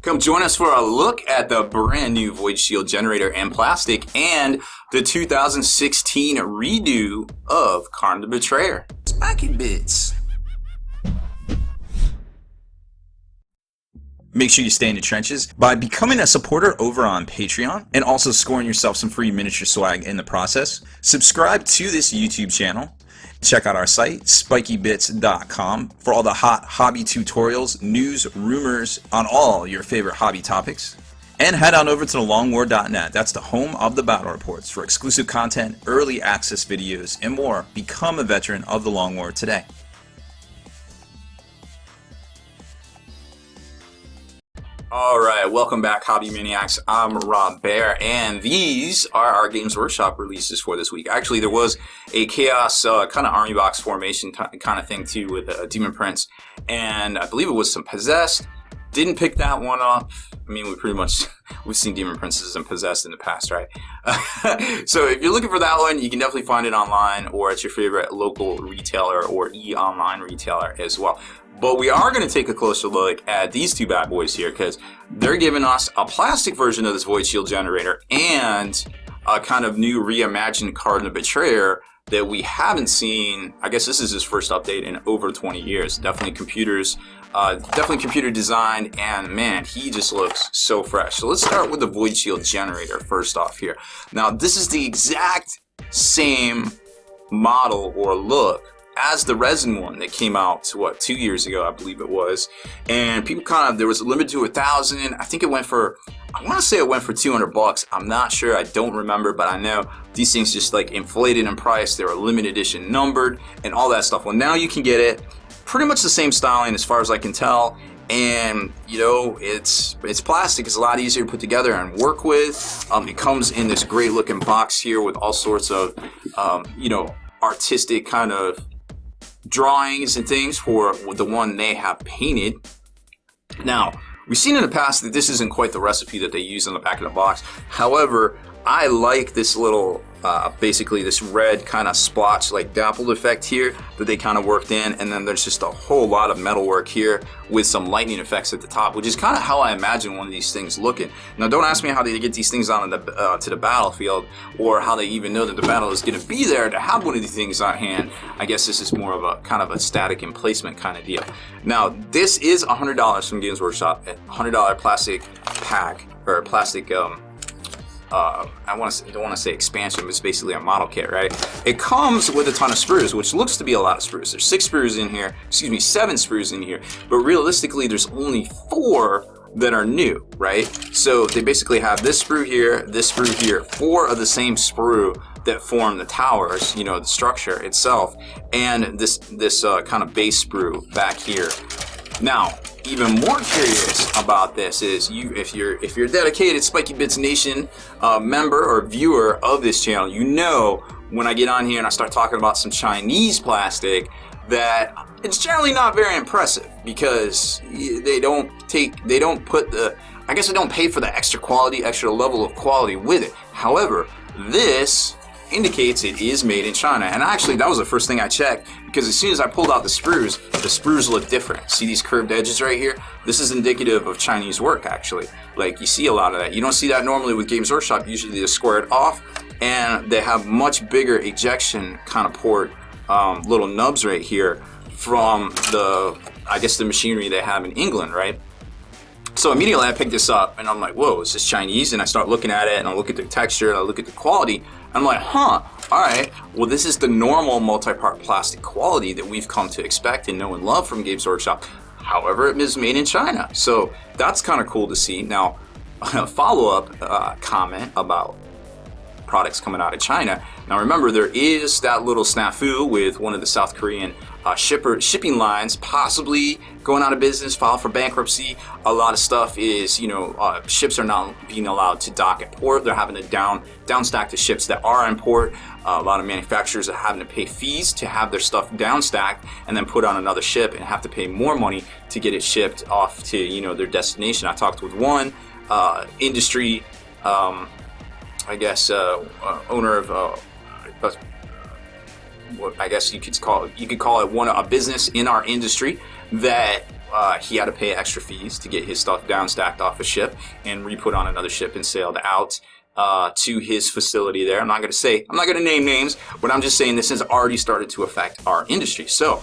Come join us for a look at the brand new Void Shield generator and plastic and the 2016 redo of Kharn the Betrayer. Spiky bits. Make sure you stay in the trenches by becoming a supporter over on Patreon and also scoring yourself some free miniature swag in the process. Subscribe to this YouTube channel. Check out our site, spikybits.com, for all the hot hobby tutorials, news, rumors on all your favorite hobby topics. And head on over to thelongwar.net. That's the home of the battle reports for exclusive content, early access videos, and more. Become a veteran of the Long War today. Alright, welcome back, Hobby Maniacs. I'm Baer, and these are our Games Workshop releases for this week. Actually, there was a Chaos kind of army box formation kind of thing too with Demon Prince, and I believe it was some Possessed. Didn't pick that one up. I mean, we've seen Demon Princes and Possessed in the past, right? So if you're looking for that one, you can definitely find it online or at your favorite local retailer or e-online retailer as well. But we are going to take a closer look at these two bad boys here because they're giving us a plastic version of this Void Shield generator and a kind of new reimagined Kharn the Betrayer that we haven't seen. I guess this is his first update in over 20 years. Definitely computer designed, and man, he just looks so fresh. So let's start with the Void Shield generator first off here. Now, this is the exact same model or look as the resin one that came out, 2 years ago, I believe it was. And people there was a limit to 1,000. I think it went for, I want to say it went for $200. I'm not sure, I don't remember, but I know these things just like inflated in price. They were limited edition numbered and all that stuff. Well, now you can get it pretty much the same styling as far as I can tell. And you know, it's plastic. It's a lot easier to put together and work with. It comes in this great looking box here with all sorts of, you know, artistic kind of drawings and things for the one they have painted. Now, we've seen in the past that this isn't quite the recipe that they use on the back of the box. However, I like this little, basically this red kind of splotch like dappled effect here that they kind of worked in, and then there's just a whole lot of metal work here with some lightning effects at the top, which is kind of how I imagine one of these things looking. Now, don't ask me how they get these things on to the battlefield, or how they even know that the battle is going to be there to have one of these things on hand. I guess this is more of a kind of a static emplacement kind of deal. Now, this is $100 from Games Workshop, a $100 plastic pack, or plastic I don't want to say expansion, but it's basically a model kit, right? It comes with a ton of sprues, which looks to be a lot of sprues. There's 6 sprues in here, 7 sprues in here, but realistically there's only 4 that are new, right? So they basically have this sprue here, 4 of the same sprue that form the towers, you know, the structure itself, and this kind of base sprue back here. Now, even more curious about this is if you're a dedicated Spiky Bits Nation member or viewer of this channel, you know when I get on here and I start talking about some Chinese plastic that it's generally not very impressive because they don't put the, I guess they don't pay for the extra level of quality with it. However, this indicates it is made in China, and actually that was the first thing I checked, because as soon as I pulled out the sprues look different. See these curved edges right here? This is indicative of Chinese work, actually. Like, you see a lot of that. You don't see that normally with Games Workshop. Usually they're squared off, and they have much bigger ejection kind of port little nubs right here from the machinery they have in England, right? So immediately I picked this up and I'm like, whoa, is this Chinese? And I start looking at it and I look at the texture and I look at the quality. And I'm like, huh, all right, well, this is the normal multi-part plastic quality that we've come to expect and know and love from Games Workshop. However, it is made in China. So that's kind of cool to see. Now, a follow-up comment about products coming out of China. Now remember, there is that little snafu with one of the South Korean shipping lines possibly going out of business, filed for bankruptcy. A lot of stuff is, you know, ships are not being allowed to dock at port. They're having to downstack the ships that are in port. A lot of manufacturers are having to pay fees to have their stuff downstacked and then put on another ship and have to pay more money to get it shipped off to, you know, their destination. I talked with one industry, I guess, owner of what I guess you could call it a business in our industry that he had to pay extra fees to get his stuff down stacked off a ship and re-put on another ship and sailed out to his facility there. I'm not going to name names, but I'm just saying this has already started to affect our industry. So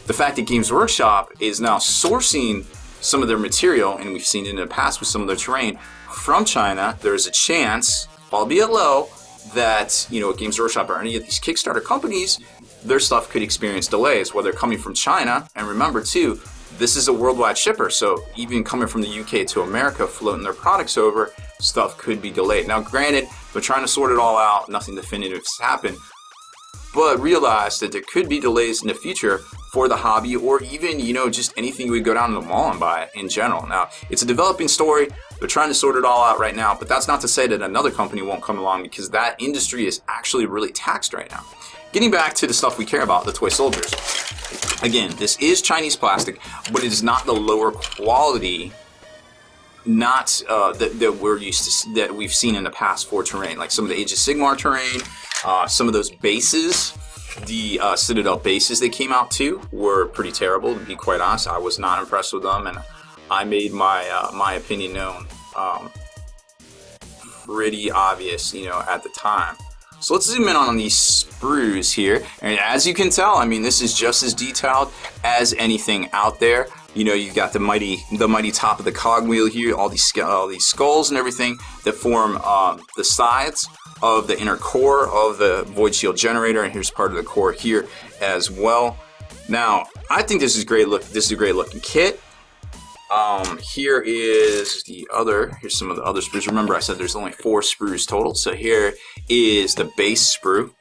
the fact that Games Workshop is now sourcing some of their material, and we've seen it in the past with some of their terrain, from China, there's a chance, albeit low, that, you know, Games Workshop or any of these Kickstarter companies, their stuff could experience delays, whether coming from China. And remember too, this is a worldwide shipper, so even coming from the UK to America, floating their products over, stuff could be delayed. Now granted, they're trying to sort it all out, nothing definitive has happened, but realize that there could be delays in the future for the hobby, or even, you know, just anything you would go down to the mall and buy in general. Now, it's a developing story. They're trying to sort it all out right now, but that's not to say that another company won't come along, because that industry is actually really taxed right now. Getting back to the stuff we care about, the toy soldiers. Again, this is Chinese plastic, but it is not the lower quality, not that we're used to, that we've seen in the past for terrain, like some of the Age of Sigmar terrain, some of those bases. The Citadel bases they came out to were pretty terrible, to be quite honest. I was not impressed with them, and I made my opinion known pretty obvious, you know, at the time. So let's zoom in on these sprues here, and as you can tell, I mean, this is just as detailed as anything out there. You know, you've got the mighty top of the cogwheel here, all these skulls and everything that form the sides of the inner core of the void shield generator, and here's part of the core here as well. Now, I think this is great. This is a great looking kit. Here's some of the other sprues. Remember, I said there's only 4 sprues total. So here is the base sprue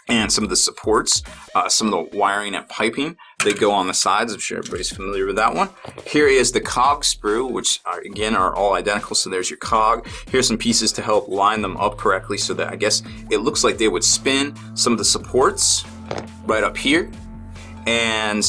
and some of the supports, some of the wiring and piping that go on the sides. I'm sure everybody's familiar with that one. Here is the cog sprue, which again are all identical. So there's your cog. Here's some pieces to help line them up correctly, so that I guess it looks like they would spin. Some of the supports right up here, and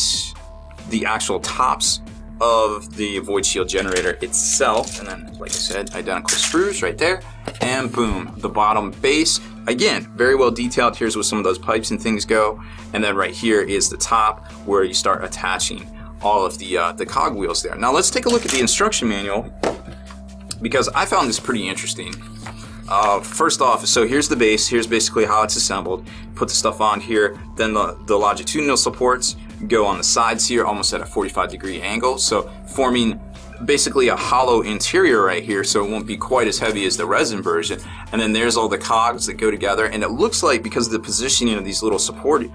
the actual tops of the void shield generator itself, and then, like I said, identical sprues right there, and boom, the bottom base. Again, very well detailed. Here's where some of those pipes and things go, and then right here is the top where you start attaching all of the cogwheels there. Now let's take a look at the instruction manual, because I found this pretty interesting. First off, so here's the base. Here's basically how it's assembled. Put the stuff on here, then the longitudinal supports go on the sides here, almost at a 45-degree angle, so forming basically a hollow interior right here, so it won't be quite as heavy as the resin version. And then there's all the cogs that go together, and it looks like, because of the positioning of these little support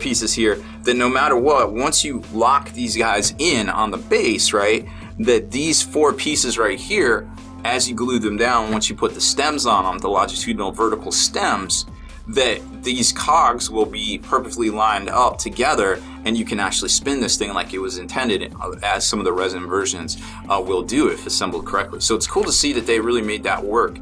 pieces here, that no matter what, once you lock these guys in on the base, right, that these 4 pieces right here, as you glue them down, once you put the stems on them, the longitudinal vertical stems, that these cogs will be perfectly lined up together, and you can actually spin this thing like it was intended, as some of the resin versions will do if assembled correctly. So it's cool to see that they really made that work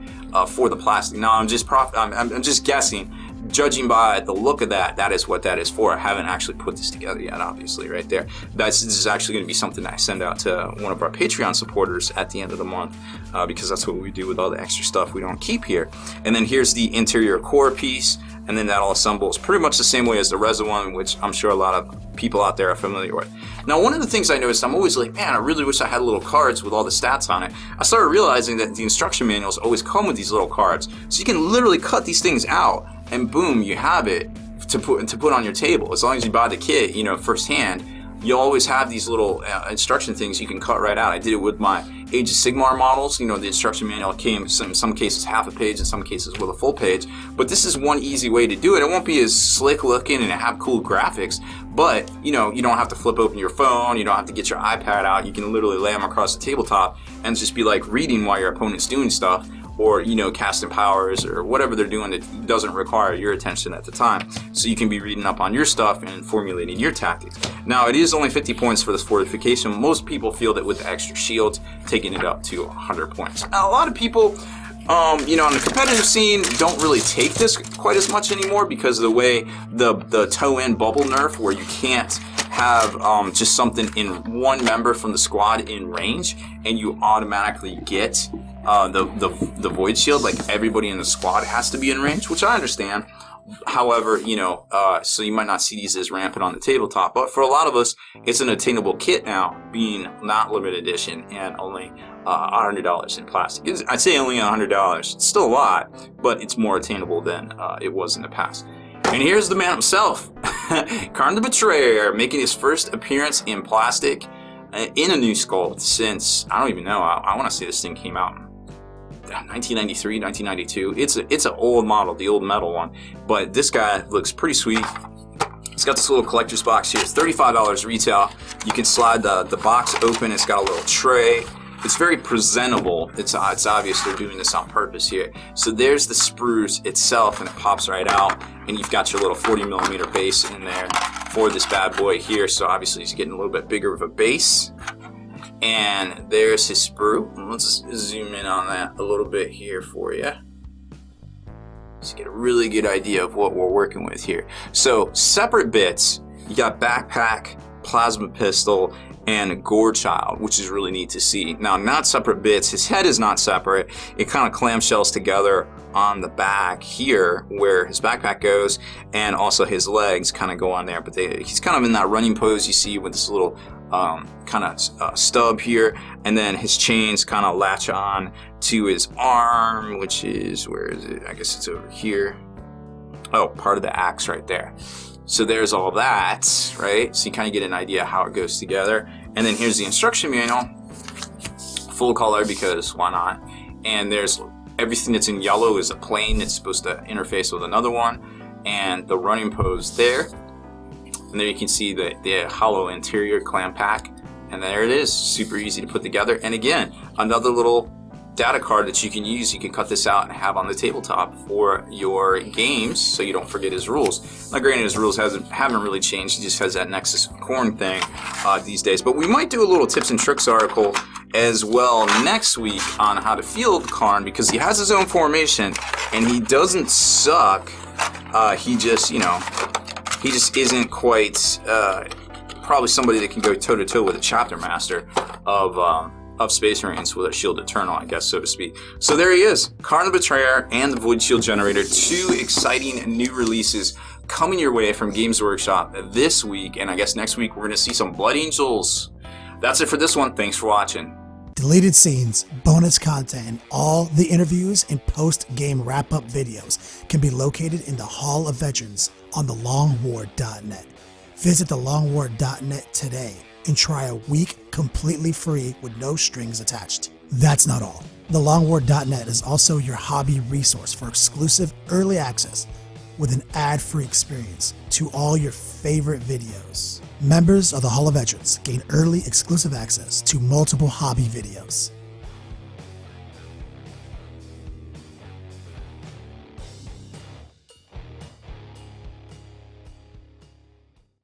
for the plastic. Now I'm just guessing, judging by the look of that, that is what that is for. I haven't actually put this together yet, obviously, right there. This is actually going to be something that I send out to one of our Patreon supporters at the end of the month, because that's what we do with all the extra stuff we don't keep here. And then here's the interior core piece, and then that all assembles pretty much the same way as the resin one, which I'm sure a lot of people out there are familiar with. Now, one of the things I noticed, I'm always like, man, I really wish I had little cards with all the stats on it. I started realizing that the instruction manuals always come with these little cards, so you can literally cut these things out, and boom, you have it to put on your table. As long as you buy the kit, you know, firsthand, you'll always have these little instruction things you can cut right out. I did it with my Age of Sigmar models. You know, the instruction manual came in some cases half a page, in some cases with a full page. But this is one easy way to do it. It won't be as slick looking and have cool graphics, but you know, you don't have to flip open your phone. You don't have to get your iPad out. You can literally lay them across the tabletop and just be like reading while your opponent's doing stuff, or, you know, casting powers or whatever they're doing that doesn't require your attention at the time. So you can be reading up on your stuff and formulating your tactics. Now, it is only 50 points for this fortification. Most people feel that with the extra shields, taking it up to 100 points. Now, a lot of people, you know, on the competitive scene, don't really take this quite as much anymore, because of the way the toe-in bubble nerf, where you can't have just something in one member from the squad in range, and you automatically get the void shield. Like, everybody in the squad has to be in range, which I understand. However, so you might not see these as rampant on the tabletop, but for a lot of us, it's an attainable kit now, being not limited edition and only $100 in plastic. I'd say only $100. It's still a lot, but it's more attainable than it was in the past. And here's the man himself, Kharn the Betrayer, making his first appearance in plastic in a new sculpt since, I don't even know, I want to say this thing came out in 1993, 1992. It's an old model, the old metal one, but this guy looks pretty sweet. It's got this little collector's box here. It's $35 retail. You can slide the box open. It's got a little tray. It's very presentable. It's obvious they're doing this on purpose here. So there's the sprues itself, and it pops right out, and you've got your little 40mm base in there for this bad boy here. So obviously he's getting a little bit bigger of a base. And there's his sprue. Let's zoom in on that a little bit here for you, so you get a really good idea of what we're working with here. So separate bits, you got backpack, plasma pistol, and gore child, which is really neat to see. Now, not separate bits, his head is not separate. It kind of clamshells together on the back here where his backpack goes, and also his legs kind of go on there, but he's kind of in that running pose you see with this little kind of stub here, and then his chains kind of latch on to his arm, which is, where is it? I guess it's over here. Oh, part of the axe right there. So there's all that, right? So you kind of get an idea how it goes together. And then here's the instruction manual, full color because why not? And there's everything that's in yellow is a plane that's supposed to interface with another one, and the running pose there. And there you can see the hollow interior clam pack, and there it is, super easy to put together. And again, another little data card that you can use. You can cut this out and have on the tabletop for your games, so you don't forget his rules. Now, granted, his rules haven't really changed. He just has that Nexus Corn thing these days. But we might do a little tips and tricks article as well next week on how to field Kharn, because he has his own formation and he doesn't suck. He just isn't quite probably somebody that can go toe to toe with a chapter master of Space Marines with a Shield Eternal, I guess, so to speak. So there he is, Kharn the Betrayer and the Void Shield Generator, two exciting new releases coming your way from Games Workshop this week, and I guess next week we're going to see some Blood Angels. That's it for this one. Thanks for watching. Deleted scenes, bonus content, and all the interviews and post-game wrap-up videos can be located in the Hall of Veterans on thelongwar.net. Visit thelongwar.net today and try a week completely free with no strings attached. That's not all. Thelongwar.net is also your hobby resource for exclusive early access with an ad-free experience to all your favorite videos. Members of the Hall of Veterans gain early exclusive access to multiple hobby videos.